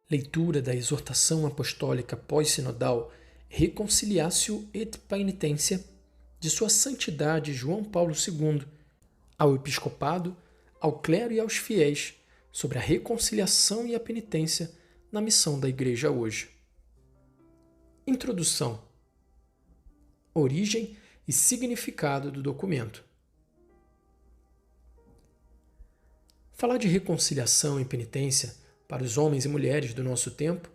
Leitura da exortação apostólica pós-sinodal Reconciliatio et Paenitentia de Sua Santidade João Paulo II ao Episcopado, ao clero e aos fiéis sobre a reconciliação e a penitência na missão da Igreja hoje. Introdução. Origem e significado do documento. Falar de reconciliação e penitência para os homens e mulheres do nosso tempo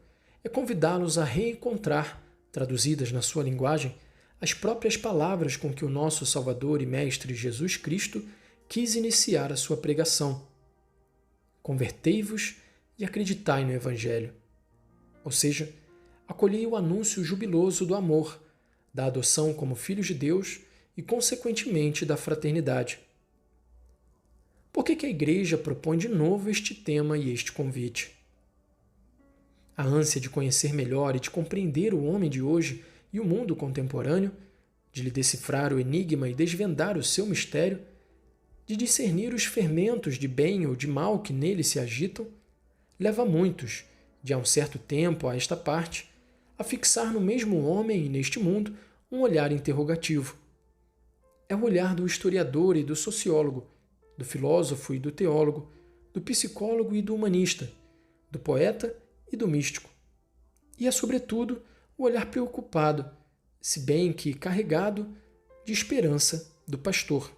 é convidá-los a reencontrar, traduzidas na sua linguagem, as próprias palavras com que o nosso Salvador e Mestre Jesus Cristo quis iniciar a sua pregação. Convertei-vos e acreditai no Evangelho. Ou seja, acolhei o anúncio jubiloso do amor, da adoção como filhos de Deus e, consequentemente, da fraternidade. Por que a Igreja propõe de novo este tema e este convite? A ânsia de conhecer melhor e de compreender o homem de hoje e o mundo contemporâneo, de lhe decifrar o enigma e desvendar o seu mistério, de discernir os fermentos de bem ou de mal que nele se agitam, leva muitos, de há um certo tempo a esta parte, a fixar no mesmo homem e neste mundo um olhar interrogativo. É o olhar do historiador e do sociólogo, do filósofo e do teólogo, do psicólogo e do humanista, do poeta e do místico. E é, sobretudo, o olhar preocupado, se bem que carregado, de esperança do pastor.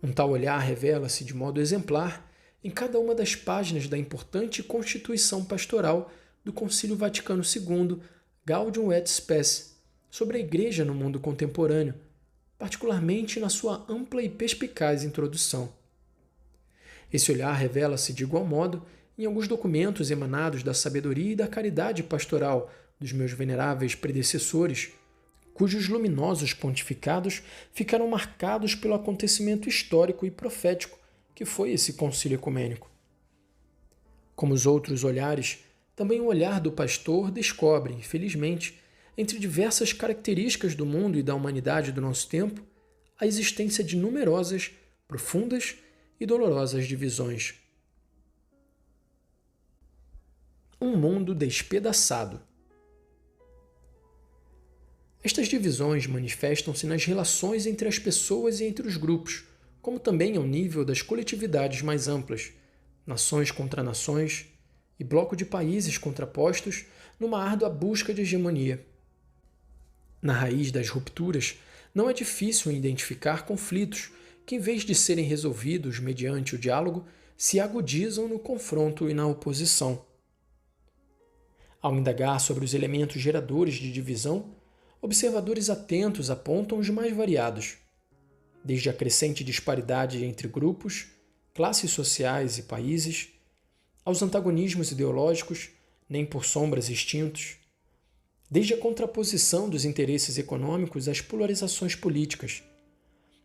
Um tal olhar revela-se de modo exemplar em cada uma das páginas da importante Constituição Pastoral do Concílio Vaticano II, Gaudium et Spes, sobre a Igreja no mundo contemporâneo, particularmente na sua ampla e perspicaz introdução. Esse olhar revela-se de igual modo em alguns documentos emanados da sabedoria e da caridade pastoral dos meus veneráveis predecessores, cujos luminosos pontificados ficaram marcados pelo acontecimento histórico e profético que foi esse concílio ecumênico. Como os outros olhares, também o olhar do pastor descobre, infelizmente, entre diversas características do mundo e da humanidade do nosso tempo, a existência de numerosas, profundas e dolorosas divisões. Um mundo despedaçado. Estas divisões manifestam-se nas relações entre as pessoas e entre os grupos, como também ao nível das coletividades mais amplas, nações contra nações e bloco de países contrapostos numa árdua busca de hegemonia. Na raiz das rupturas, não é difícil identificar conflitos que, em vez de serem resolvidos mediante o diálogo, se agudizam no confronto e na oposição. Ao indagar sobre os elementos geradores de divisão, observadores atentos apontam os mais variados, desde a crescente disparidade entre grupos, classes sociais e países, aos antagonismos ideológicos, nem por sombras extintos, desde a contraposição dos interesses econômicos às polarizações políticas,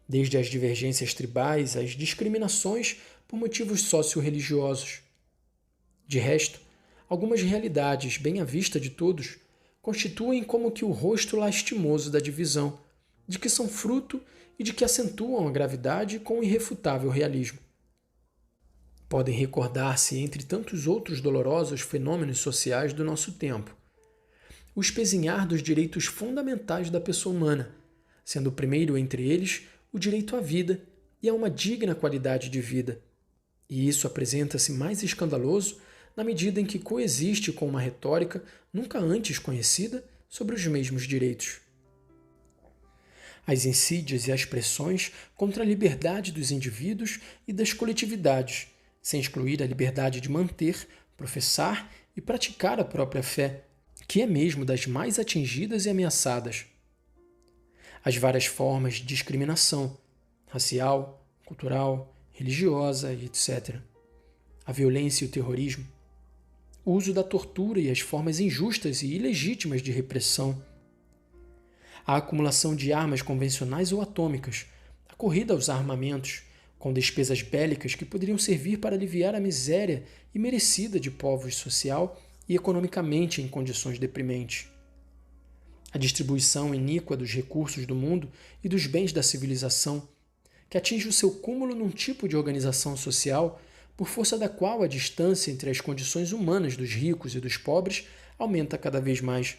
desde as divergências tribais às discriminações por motivos socio-religiosos. De resto, algumas realidades, bem à vista de todos, constituem como que o rosto lastimoso da divisão, de que são fruto e de que acentuam a gravidade com irrefutável realismo. Podem recordar-se, entre tantos outros dolorosos fenômenos sociais do nosso tempo, o espezinhar dos direitos fundamentais da pessoa humana, sendo o primeiro entre eles o direito à vida e a uma digna qualidade de vida. E isso apresenta-se mais escandaloso na medida em que coexiste com uma retórica nunca antes conhecida sobre os mesmos direitos. As insídias e as pressões contra a liberdade dos indivíduos e das coletividades, sem excluir a liberdade de manter, professar e praticar a própria fé, que é mesmo das mais atingidas e ameaçadas. As várias formas de discriminação, racial, cultural, religiosa e etc. A violência e o terrorismo. O uso da tortura e as formas injustas e ilegítimas de repressão. A acumulação de armas convencionais ou atômicas, a corrida aos armamentos, com despesas bélicas que poderiam servir para aliviar a miséria imerecida de povos social e economicamente em condições deprimentes. A distribuição iníqua dos recursos do mundo e dos bens da civilização, que atinge o seu cúmulo num tipo de organização social por força da qual a distância entre as condições humanas dos ricos e dos pobres aumenta cada vez mais.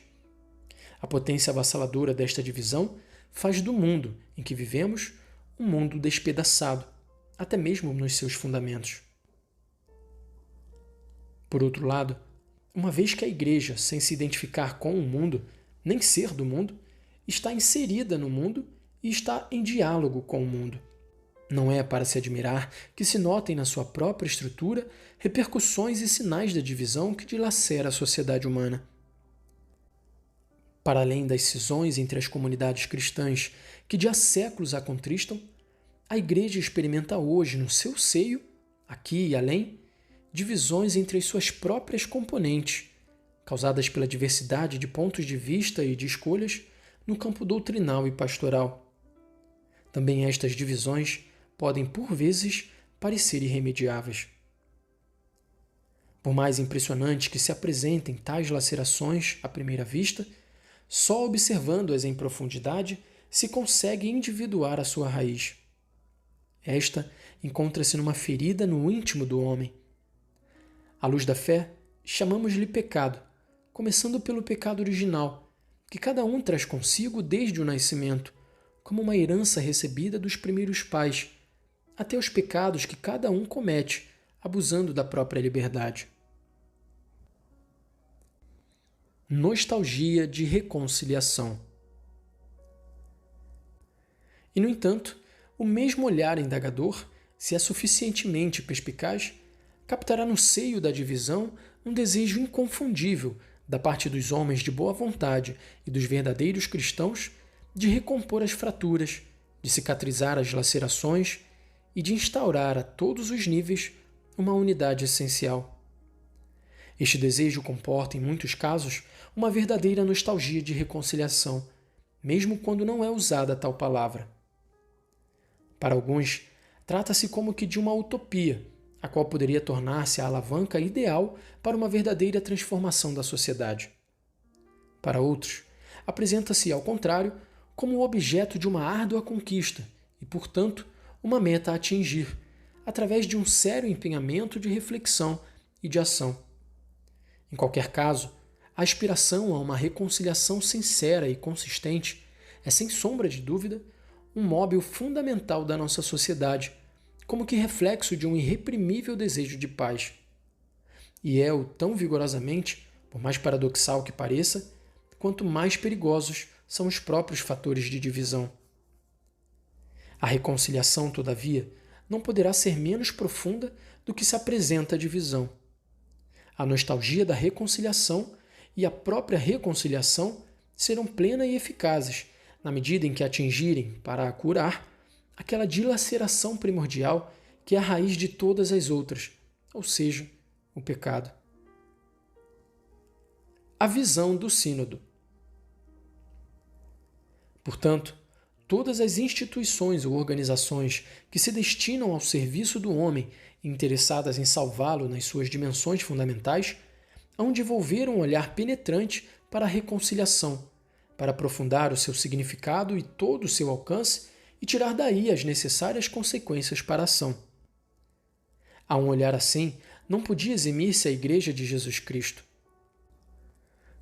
A potência avassaladora desta divisão faz do mundo em que vivemos um mundo despedaçado, até mesmo nos seus fundamentos. Por outro lado, uma vez que a Igreja, sem se identificar com o mundo, nem ser do mundo, está inserida no mundo e está em diálogo com o mundo. Não é para se admirar que se notem na sua própria estrutura repercussões e sinais da divisão que dilacera a sociedade humana. Para além das cisões entre as comunidades cristãs que de há séculos a contristam, a Igreja experimenta hoje no seu seio, aqui e além, divisões entre as suas próprias componentes, causadas pela diversidade de pontos de vista e de escolhas no campo doutrinal e pastoral. Também estas divisões podem, por vezes, parecer irremediáveis. Por mais impressionante que se apresentem tais lacerações à primeira vista, só observando-as em profundidade se consegue individuar a sua raiz. Esta encontra-se numa ferida no íntimo do homem. À luz da fé, chamamos-lhe pecado, começando pelo pecado original, que cada um traz consigo desde o nascimento, como uma herança recebida dos primeiros pais, até os pecados que cada um comete, abusando da própria liberdade. Nostalgia de reconciliação. E, no entanto, o mesmo olhar indagador, se é suficientemente perspicaz, captará no seio da divisão um desejo inconfundível da parte dos homens de boa vontade e dos verdadeiros cristãos de recompor as fraturas, de cicatrizar as lacerações e de instaurar a todos os níveis uma unidade essencial. Este desejo comporta, em muitos casos, uma verdadeira nostalgia de reconciliação, mesmo quando não é usada tal palavra. Para alguns, trata-se como que de uma utopia, a qual poderia tornar-se a alavanca ideal para uma verdadeira transformação da sociedade. Para outros, apresenta-se, ao contrário, como o objeto de uma árdua conquista e, portanto, uma meta a atingir, através de um sério empenhamento de reflexão e de ação. Em qualquer caso, a aspiração a uma reconciliação sincera e consistente é, sem sombra de dúvida, um móvel fundamental da nossa sociedade, como que reflexo de um irreprimível desejo de paz. E é-o tão vigorosamente, por mais paradoxal que pareça, quanto mais perigosos são os próprios fatores de divisão. A reconciliação, todavia, não poderá ser menos profunda do que se apresenta a divisão. A nostalgia da reconciliação e a própria reconciliação serão plenas e eficazes na medida em que atingirem, para a curar, aquela dilaceração primordial que é a raiz de todas as outras, ou seja, o pecado. A visão do Sínodo. Portanto, todas as instituições ou organizações que se destinam ao serviço do homem e interessadas em salvá-lo nas suas dimensões fundamentais, hão de volver um olhar penetrante para a reconciliação, para aprofundar o seu significado e todo o seu alcance e tirar daí as necessárias consequências para a ação. A um olhar assim, não podia eximir-se a Igreja de Jesus Cristo.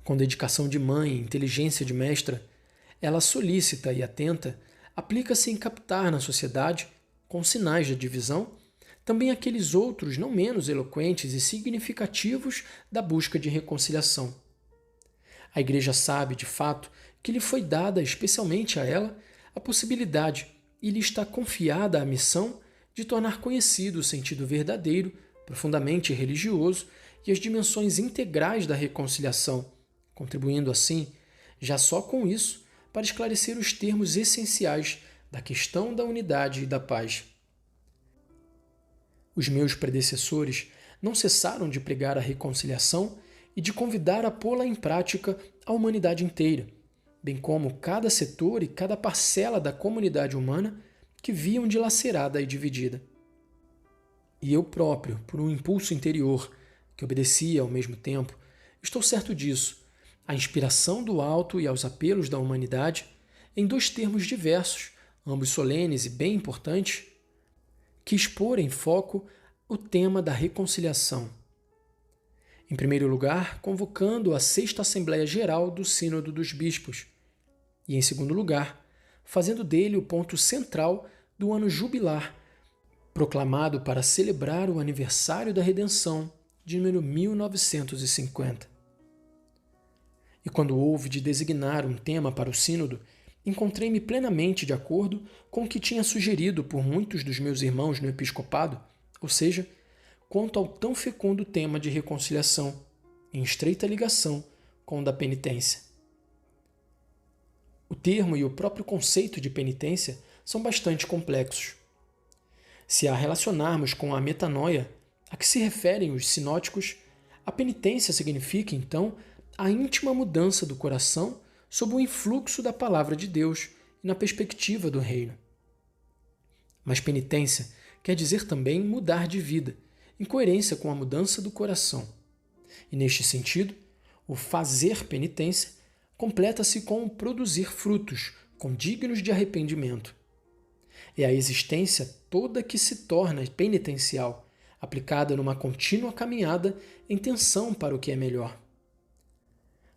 Com dedicação de mãe e inteligência de mestra, ela solícita e atenta aplica-se em captar na sociedade, com sinais da divisão, também aqueles outros não menos eloquentes e significativos da busca de reconciliação. A Igreja sabe, de fato, que lhe foi dada especialmente a ela a possibilidade e lhe está confiada a missão de tornar conhecido o sentido verdadeiro, profundamente religioso e as dimensões integrais da reconciliação, contribuindo assim, já só com isso, para esclarecer os termos essenciais da questão da unidade e da paz. Os meus predecessores não cessaram de pregar a reconciliação e de convidar a pô-la em prática a humanidade inteira, bem como cada setor e cada parcela da comunidade humana que viam dilacerada e dividida. E eu próprio, por um impulso interior, que obedecia ao mesmo tempo, estou certo disso, à inspiração do alto e aos apelos da humanidade, em dois termos diversos, ambos solenes e bem importantes, quis pôr em foco o tema da reconciliação. Em primeiro lugar, convocando a Sexta Assembleia Geral do Sínodo dos Bispos. E, em segundo lugar, fazendo dele o ponto central do ano jubilar, proclamado para celebrar o aniversário da redenção de número 1950. E quando houve de designar um tema para o sínodo, encontrei-me plenamente de acordo com o que tinha sugerido por muitos dos meus irmãos no episcopado, ou seja, quanto ao tão fecundo tema de reconciliação, em estreita ligação com o da penitência. O termo e o próprio conceito de penitência são bastante complexos. Se a relacionarmos com a metanoia, a que se referem os sinóticos, a penitência significa, então, a íntima mudança do coração sob o influxo da palavra de Deus e na perspectiva do reino. Mas penitência quer dizer também mudar de vida, em coerência com a mudança do coração. E neste sentido, o fazer penitência completa-se com o produzir frutos condignos de arrependimento. É a existência toda que se torna penitencial, aplicada numa contínua caminhada em tensão para o que é melhor.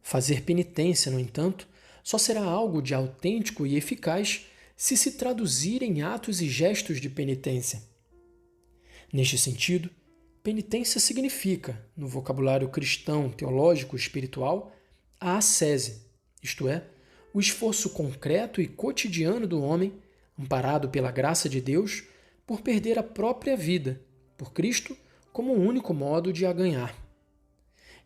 Fazer penitência, no entanto, só será algo de autêntico e eficaz se se traduzir em atos e gestos de penitência. Neste sentido, penitência significa, no vocabulário cristão, teológico e espiritual, a ascese, isto é, o esforço concreto e cotidiano do homem, amparado pela graça de Deus, por perder a própria vida, por Cristo, como o único modo de a ganhar.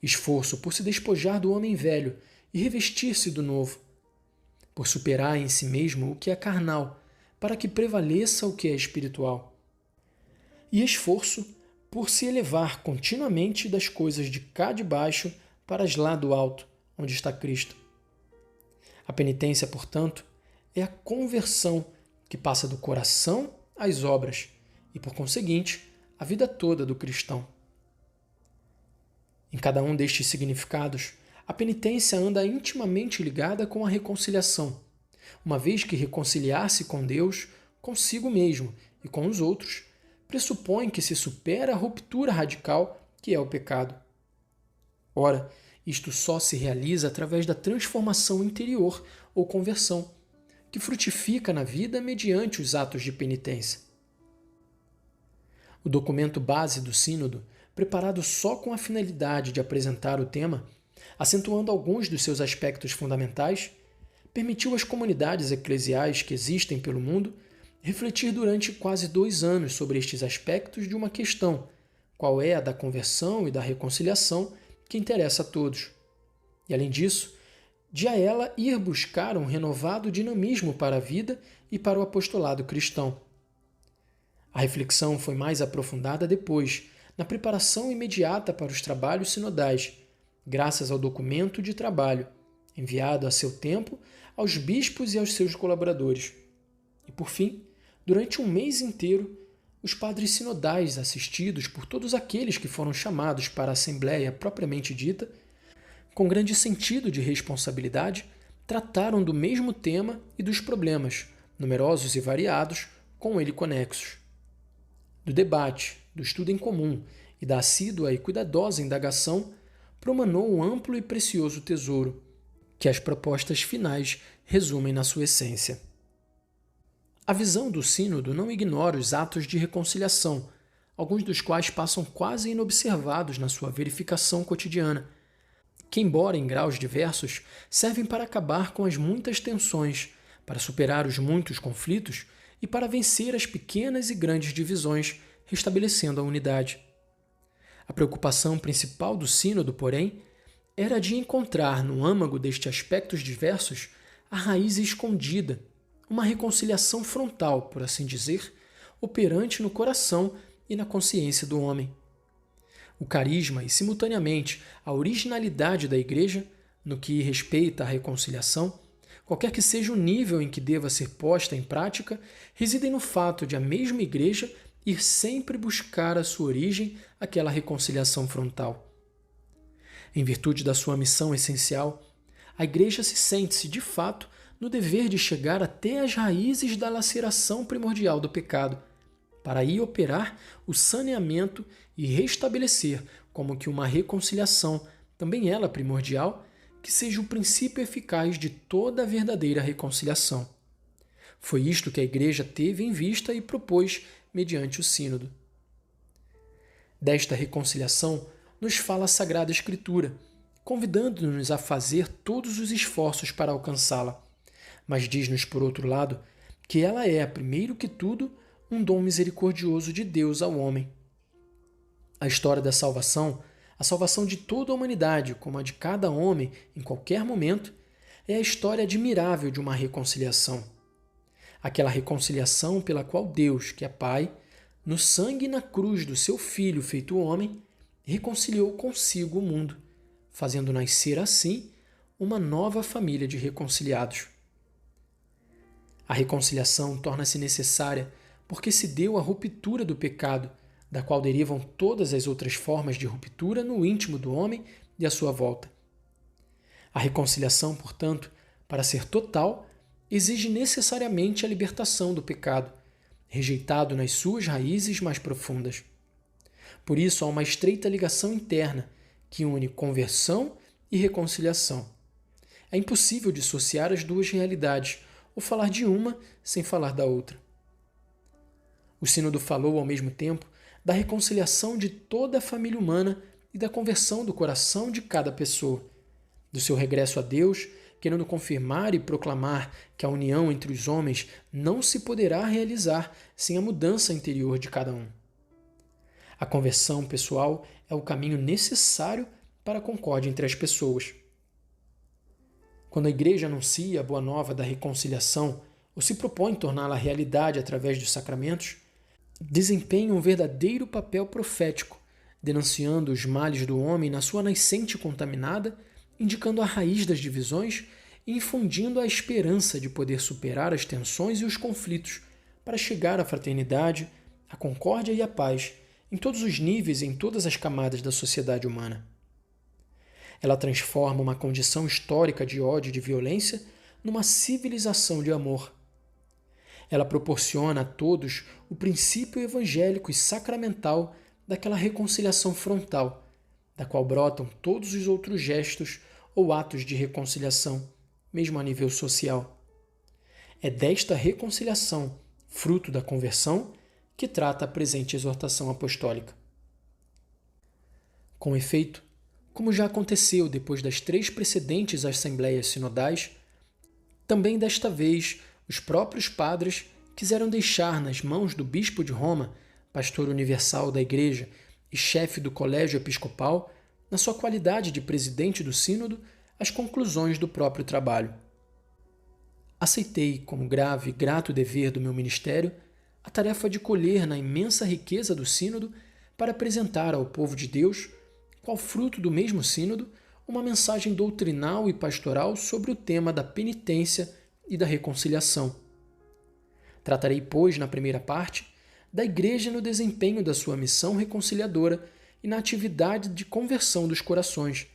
Esforço por se despojar do homem velho e revestir-se do novo, por superar em si mesmo o que é carnal, para que prevaleça o que é espiritual. E esforço por se elevar continuamente das coisas de cá de baixo para as lá do alto, onde está Cristo. A penitência, portanto, é a conversão que passa do coração às obras e, por conseguinte, a vida toda do cristão. Em cada um destes significados, a penitência anda intimamente ligada com a reconciliação, uma vez que reconciliar-se com Deus, consigo mesmo e com os outros, pressupõe que se supera a ruptura radical que é o pecado. Ora, isto só se realiza através da transformação interior ou conversão, que frutifica na vida mediante os atos de penitência. O documento base do Sínodo, preparado só com a finalidade de apresentar o tema, acentuando alguns dos seus aspectos fundamentais, permitiu às comunidades eclesiais que existem pelo mundo refletir durante quase 2 anos sobre estes aspectos de uma questão, qual é a da conversão e da reconciliação, que interessa a todos. E, além disso, de a ela ir buscar um renovado dinamismo para a vida e para o apostolado cristão. A reflexão foi mais aprofundada depois, na preparação imediata para os trabalhos sinodais, graças ao documento de trabalho, enviado a seu tempo aos bispos e aos seus colaboradores. E, por fim, durante um mês inteiro, os padres sinodais, assistidos por todos aqueles que foram chamados para a Assembleia propriamente dita, com grande sentido de responsabilidade, trataram do mesmo tema e dos problemas, numerosos e variados, com ele conexos. Do debate, do estudo em comum e da assídua e cuidadosa indagação, promanou um amplo e precioso tesouro, que as propostas finais resumem na sua essência. A visão do Sínodo não ignora os atos de reconciliação, alguns dos quais passam quase inobservados na sua verificação cotidiana, que, embora em graus diversos, servem para acabar com as muitas tensões, para superar os muitos conflitos e para vencer as pequenas e grandes divisões, restabelecendo a unidade. A preocupação principal do Sínodo, porém, era de encontrar no âmago destes aspectos diversos a raiz escondida, uma reconciliação frontal, por assim dizer, operante no coração e na consciência do homem. O carisma e, simultaneamente, a originalidade da Igreja, no que respeita à reconciliação, qualquer que seja o nível em que deva ser posta em prática, residem no fato de a mesma Igreja ir sempre buscar a sua origem aquela reconciliação frontal. Em virtude da sua missão essencial, a Igreja se sente-se, de fato, no dever de chegar até as raízes da laceração primordial do pecado, para aí operar o saneamento e restabelecer, como que uma reconciliação, também ela primordial, que seja o princípio eficaz de toda a verdadeira reconciliação. Foi isto que a Igreja teve em vista e propôs mediante o Sínodo. Desta reconciliação nos fala a Sagrada Escritura, convidando-nos a fazer todos os esforços para alcançá-la, mas diz-nos, por outro lado, que ela é, primeiro que tudo, um dom misericordioso de Deus ao homem. A história da salvação, a salvação de toda a humanidade, como a de cada homem em qualquer momento, é a história admirável de uma reconciliação. Aquela reconciliação pela qual Deus, que é Pai, no sangue e na cruz do seu Filho feito homem, reconciliou consigo o mundo, fazendo nascer assim uma nova família de reconciliados. A reconciliação torna-se necessária porque se deu a ruptura do pecado, da qual derivam todas as outras formas de ruptura no íntimo do homem e à sua volta. A reconciliação, portanto, para ser total, exige necessariamente a libertação do pecado, rejeitado nas suas raízes mais profundas. Por isso, há uma estreita ligação interna que une conversão e reconciliação. É impossível dissociar as duas realidades ou falar de uma sem falar da outra. O Sínodo falou, ao mesmo tempo, da reconciliação de toda a família humana e da conversão do coração de cada pessoa, do seu regresso a Deus, querendo confirmar e proclamar que a união entre os homens não se poderá realizar sem a mudança interior de cada um. A conversão pessoal é o caminho necessário para a concórdia entre as pessoas. Quando a Igreja anuncia a boa nova da reconciliação ou se propõe torná-la realidade através dos sacramentos, desempenha um verdadeiro papel profético, denunciando os males do homem na sua nascente contaminada, indicando a raiz das divisões e infundindo a esperança de poder superar as tensões e os conflitos para chegar à fraternidade, à concórdia e à paz em todos os níveis e em todas as camadas da sociedade humana. Ela transforma uma condição histórica de ódio e de violência numa civilização de amor. Ela proporciona a todos o princípio evangélico e sacramental daquela reconciliação frontal, da qual brotam todos os outros gestos ou atos de reconciliação, mesmo a nível social. É desta reconciliação, fruto da conversão, que trata a presente exortação apostólica. Com efeito, como já aconteceu depois das 3 precedentes assembleias sinodais, também desta vez os próprios padres quiseram deixar nas mãos do bispo de Roma, pastor universal da Igreja e chefe do colégio episcopal, na sua qualidade de presidente do sínodo, as conclusões do próprio trabalho. Aceitei como grave e grato dever do meu ministério a tarefa de colher na imensa riqueza do sínodo para apresentar ao povo de Deus, qual fruto do mesmo sínodo, uma mensagem doutrinal e pastoral sobre o tema da penitência e da reconciliação. Tratarei, pois, na primeira parte, da Igreja no desempenho da sua missão reconciliadora e na atividade de conversão dos corações,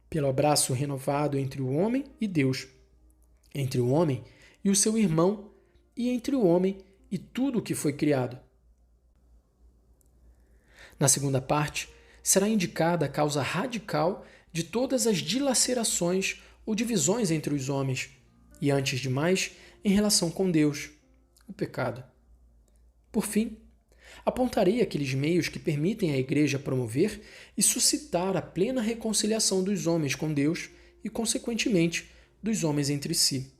pelo abraço renovado entre o homem e Deus, entre o homem e o seu irmão e entre o homem e tudo o que foi criado. Na segunda parte, será indicada a causa radical de todas as dilacerações ou divisões entre os homens, e antes de mais, em relação com Deus, o pecado. Por fim, apontarei aqueles meios que permitem à Igreja promover e suscitar a plena reconciliação dos homens com Deus e, consequentemente, dos homens entre si.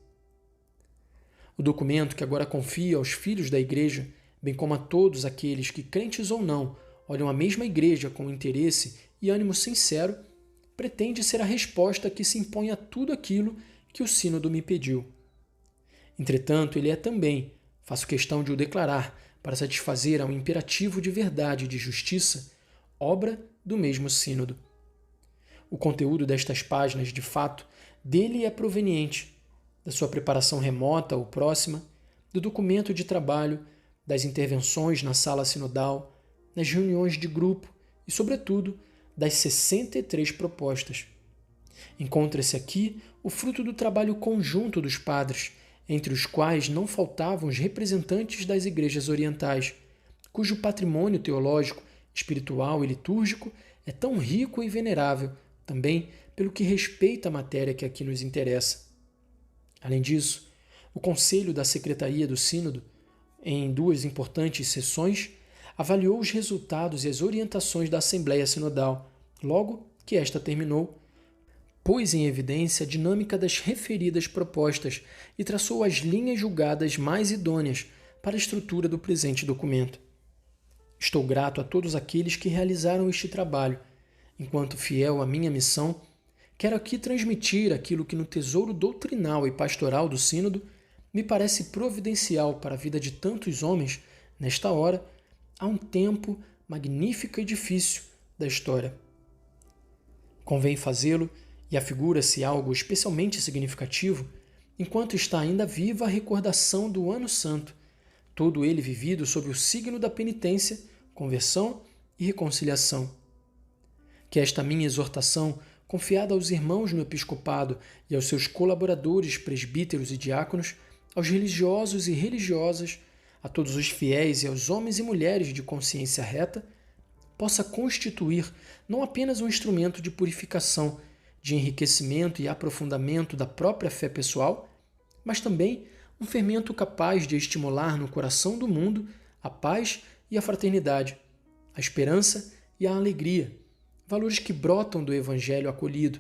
O documento que agora confio aos filhos da Igreja, bem como a todos aqueles que, crentes ou não, olham a mesma Igreja com interesse e ânimo sincero, pretende ser a resposta que se impõe a tudo aquilo que o Sínodo me pediu. Entretanto, ele é também, faço questão de o declarar, para satisfazer a um imperativo de verdade e de justiça, obra do mesmo Sínodo. O conteúdo destas páginas, de fato, dele é proveniente, da sua preparação remota ou próxima, do documento de trabalho, das intervenções na sala sinodal, nas reuniões de grupo e, sobretudo, das 63 propostas. Encontra-se aqui o fruto do trabalho conjunto dos padres, entre os quais não faltavam os representantes das igrejas orientais, cujo patrimônio teológico, espiritual e litúrgico é tão rico e venerável, também pelo que respeita à matéria que aqui nos interessa. Além disso, o Conselho da Secretaria do Sínodo, em 2 importantes sessões, avaliou os resultados e as orientações da Assembleia Sinodal, logo que esta terminou, pôs em evidência a dinâmica das referidas propostas e traçou as linhas julgadas mais idôneas para a estrutura do presente documento. Estou grato a todos aqueles que realizaram este trabalho. Enquanto fiel à minha missão, quero aqui transmitir aquilo que no tesouro doutrinal e pastoral do Sínodo me parece providencial para a vida de tantos homens, nesta hora, há um tempo magnífico e difícil da história. Convém fazê-lo, e afigura-se algo especialmente significativo, enquanto está ainda viva a recordação do Ano Santo, todo ele vivido sob o signo da penitência, conversão e reconciliação. Que esta minha exortação, confiada aos irmãos no episcopado e aos seus colaboradores, presbíteros e diáconos, aos religiosos e religiosas, a todos os fiéis e aos homens e mulheres de consciência reta, possa constituir não apenas um instrumento de purificação, de enriquecimento e aprofundamento da própria fé pessoal, mas também um fermento capaz de estimular no coração do mundo a paz e a fraternidade, a esperança e a alegria, valores que brotam do Evangelho acolhido,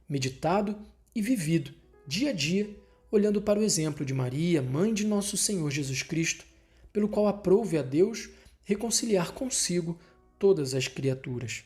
meditado e vivido dia a dia, olhando para o exemplo de Maria, mãe de nosso Senhor Jesus Cristo, pelo qual aprouve a Deus reconciliar consigo todas as criaturas.